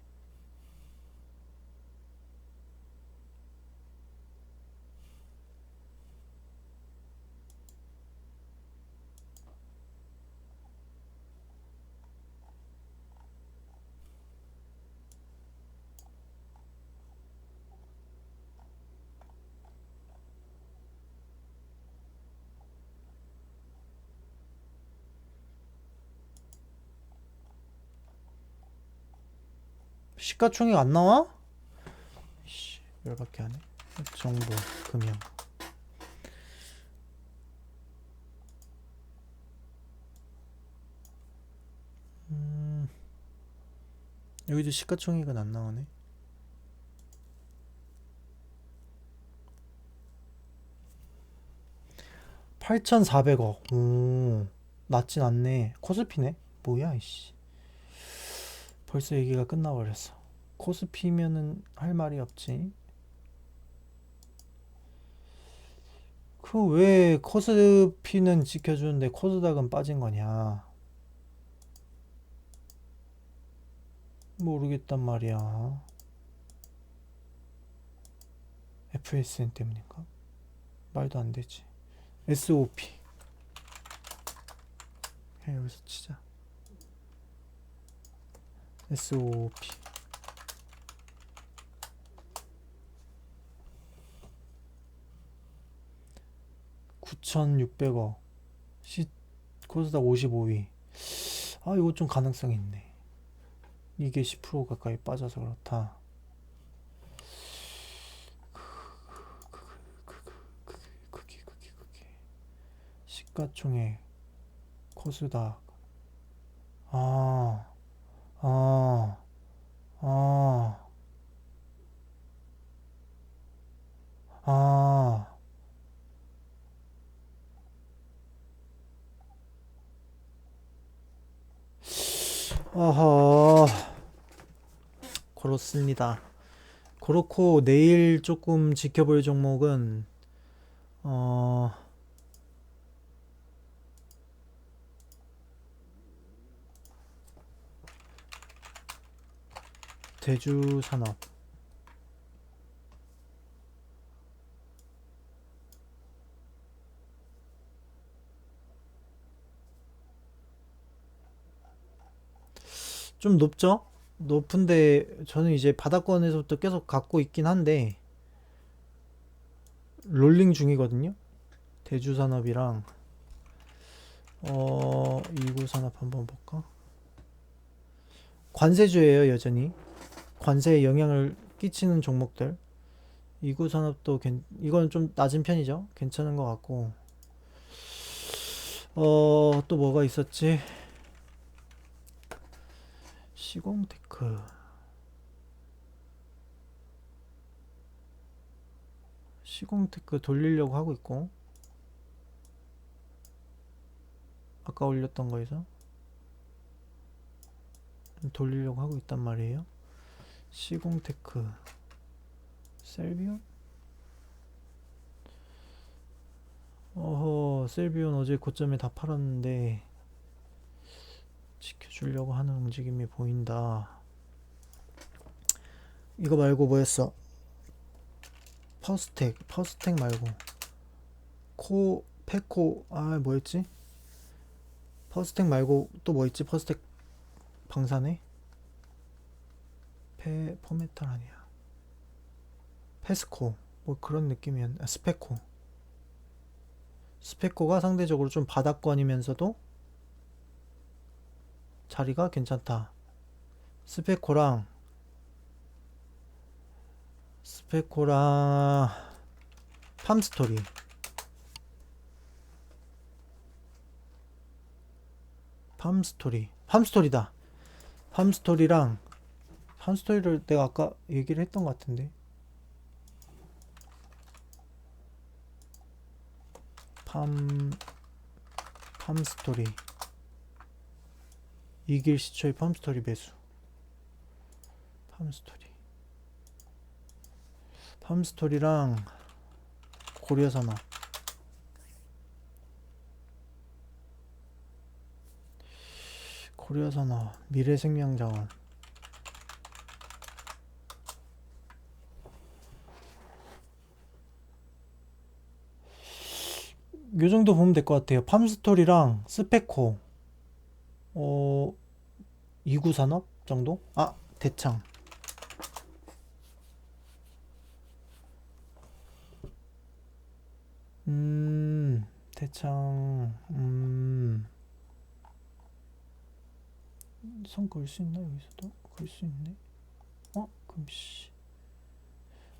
시가총액 안 나와? 씨, 열받게 하네. 정보, 금양. 여기도 시가총액은 안 나오네. (8,400억) 오, 낮진 않네. 코스피네. 뭐야 이씨. 벌써 얘기가 끝나버렸어. 코스피면은 할 말이 없지. 그 왜 코스피는 지켜주는데 코스닥은 빠진 거냐? 모르겠단 말이야. FSN 때문인가? 말도 안 되지. SOP. 그냥 여기서 치자. SOP 9,600억 시 코스닥 55위. 아, 이거 좀 가능성이 있네. 이게 10% 가까이 빠져서 그렇다. 시가총액 코스닥. 아, 아, 아, 아, 어허, 그렇습니다. 그렇고 내일 조금 지켜볼 종목은 어, 대주산업. 좀 높죠? 높은데 저는 이제 바닥권에서부터 계속 갖고 있긴 한데 롤링 중이거든요. 대주산업이랑 이구산업 한번 볼까? 관세주예요, 여전히. 관세에 영향을 끼치는 종목들. 이구산업도 이건 좀 낮은 편이죠. 괜찮은 것 같고. 또 뭐가 있었지? 시공테크. 시공테크 돌리려고 하고 있고. 아까 올렸던 거에서 돌리려고 하고 있단 말이에요. 시공테크. 셀비온? 셀비온 어제 고점에 다 팔았는데 지켜주려고 하는 움직임이 보인다. 이거 말고 뭐였어? 퍼스텍 말고 페코, 뭐였지? 퍼스텍 말고 또 뭐 있지? 퍼스텍 방사네? 포메탈 아니야. 페스코 뭐 그런 느낌이었나? 스페코가 상대적으로 좀 바닥권이면서도 자리가 괜찮다. 스페코랑 팜스토리. 팜스토리다. 팜스토리를 내가 아까 얘기를 했던 것 같은데. 팜스토리. 이길 시초의 팜스토리 매수. 팜스토리랑 고려산업. 미래생명자원. 요 정도 보면 될 것 같아요. 팜스토리랑 스페코, 이구산업 정도? 대창. 대창, 선 그을 수 있나? 여기서도 그을 수 있네. 그럼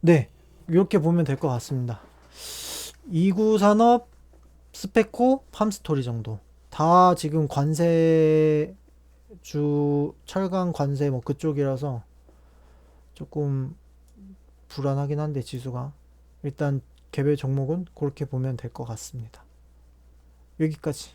네, 이렇게 보면 될 것 같습니다. 이구산업, 스페코, 팜스토리 정도. 다 지금 철강 관세 뭐 그쪽이라서 조금 불안하긴 한데 지수가. 일단 개별 종목은 그렇게 보면 될 것 같습니다. 여기까지.